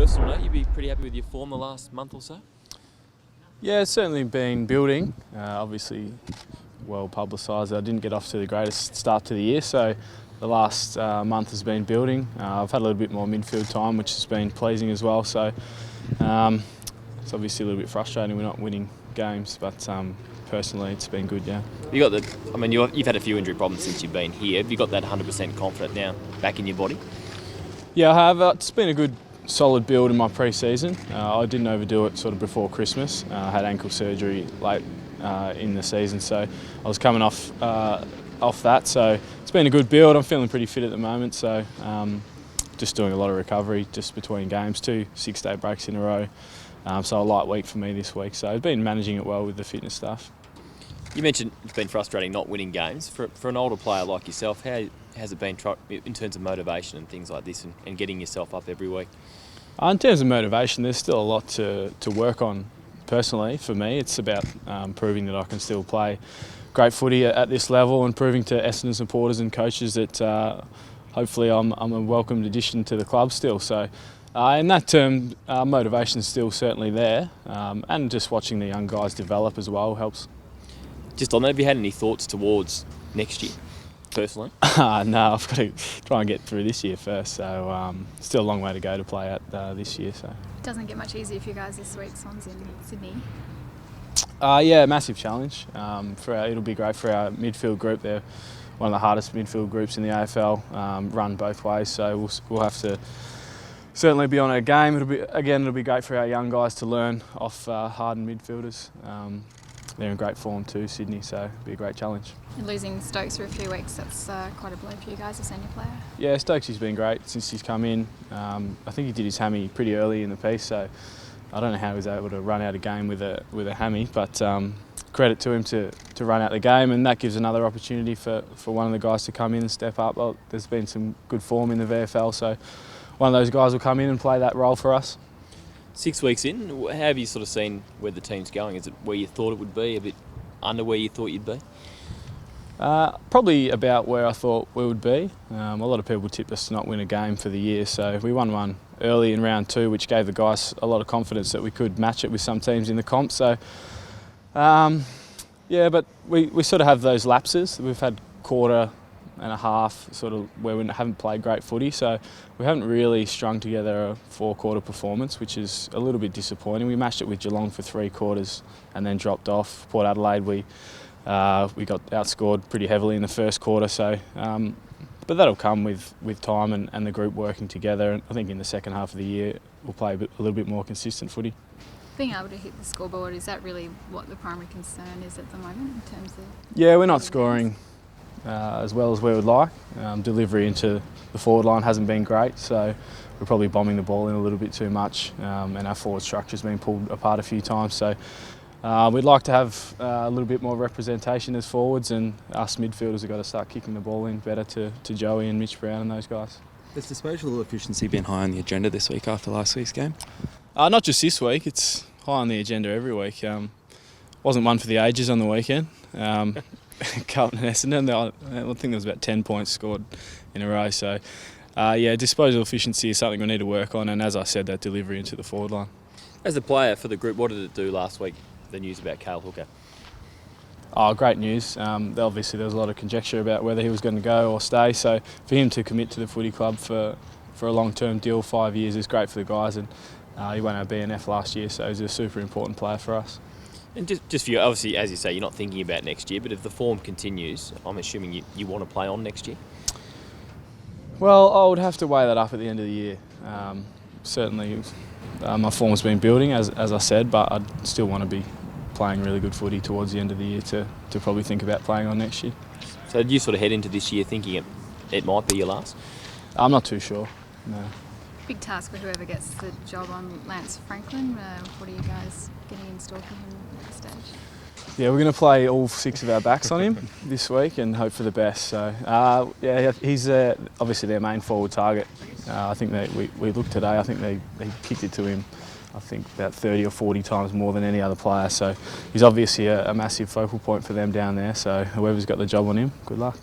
personal note, you'd be pretty happy with your form the last month or so? Yeah, it's certainly been building. Obviously, well publicised. I didn't get off to the greatest start to the year, so the last month has been building. I've had a little bit more midfield time, which has been pleasing as well. So it's obviously a little bit frustrating we're not winning games, but personally, it's been good. Yeah. You've had a few injury problems since you've been here. Have you got that 100% confident now back in your body? Yeah, I have. It's been a good, solid build in my pre-season. I didn't overdo it sort of before Christmas. I had ankle surgery late in the season, so I was coming off that. So it's been a good build. I'm feeling pretty fit at the moment, so just doing a lot of recovery just between games, 2 6-day breaks in a row. So a light week for me this week. So I've been managing it well with the fitness stuff. You mentioned it's been frustrating not winning games. For an older player like yourself, how has it been in terms of motivation and things like this and getting yourself up every week? In terms of motivation, there's still a lot to work on personally for me. It's about proving that I can still play great footy at this level and proving to Essendon supporters and coaches that hopefully I'm a welcomed addition to the club still. So in that term, motivation's still certainly there, and just watching the young guys develop as well helps. Just on that, have you had any thoughts towards next year, personally? No, I've got to try and get through this year first, so still a long way to go to play at this year. So it doesn't get much easier for you guys this week. One's in Sydney. Yeah, massive challenge. It'll be great for our midfield group. They're one of the hardest midfield groups in the AFL, run both ways, so we'll have to certainly be on our game. It'll be great for our young guys to learn off hardened midfielders. They're in great form too, Sydney, so it'll be a great challenge. And losing Stokes for a few weeks, that's quite a blow for you guys, a senior player. Yeah, Stokes has been great since he's come in. I think he did his hammy pretty early in the piece, so I don't know how he was able to run out a game with a hammy, but credit to him to run out the game, and that gives another opportunity for one of the guys to come in and step up. Well, there's been some good form in the VFL, so one of those guys will come in and play that role for us. 6 weeks in, how have you sort of seen where the team's going? Is it where you thought it would be, a bit under where you thought you'd be? Probably about where I thought we would be. A lot of people tipped us to not win a game for the year, so we won one early in round 2, which gave the guys a lot of confidence that we could match it with some teams in the comp. So, yeah, but we sort of have those lapses. We've had quarter and a half sort of where we haven't played great footy, so we haven't really strung together a 4-quarter performance, which is a little bit disappointing. We matched it with Geelong for 3 quarters and then dropped off. Port Adelaide, we got outscored pretty heavily in the first quarter, so but that'll come with time and the group working together. And I think in the second half of the year we'll play a little bit more consistent footy. Being able to hit the scoreboard, is that really what the primary concern is at the moment in terms of? Yeah, we're not scoring as well as we would like. Delivery into the forward line hasn't been great, so we're probably bombing the ball in a little bit too much, and our forward structure's been pulled apart a few times. So we'd like to have a little bit more representation as forwards, and us midfielders have got to start kicking the ball in better to Joey and Mitch Brown and those guys. Has disposal efficiency been high on the agenda this week after last week's game? Not just this week, it's high on the agenda every week. Wasn't one for the ages on the weekend. Carlton and Essendon, I think there was about 10 points scored in a row. So, yeah, disposal efficiency is something we need to work on, and as I said, that delivery into the forward line. As a player for the group, what did it do last week, the news about Cale Hooker? Oh, great news. Obviously, there was a lot of conjecture about whether he was going to go or stay, so for him to commit to the footy club for a long-term deal, 5 years, is great for the guys, and he won our BNF last year, so he's a super important player for us. And just for you, obviously, as you say, you're not thinking about next year, but if the form continues, I'm assuming you want to play on next year? Well, I would have to weigh that up at the end of the year. Certainly, my form's been building, as I said, but I'd still want to be playing really good footy towards the end of the year to probably think about playing on next year. So did you sort of head into this year thinking it might be your last? I'm not too sure, no. Big task for whoever gets the job on Lance Franklin. What are you guys getting in store for him at this stage? Yeah, we're going to play all 6 of our backs on him this week and hope for the best. So, yeah, he's obviously their main forward target. I think we looked today, I think they kicked it to him, I think about 30 or 40 times more than any other player. So he's obviously a massive focal point for them down there. So whoever's got the job on him, good luck.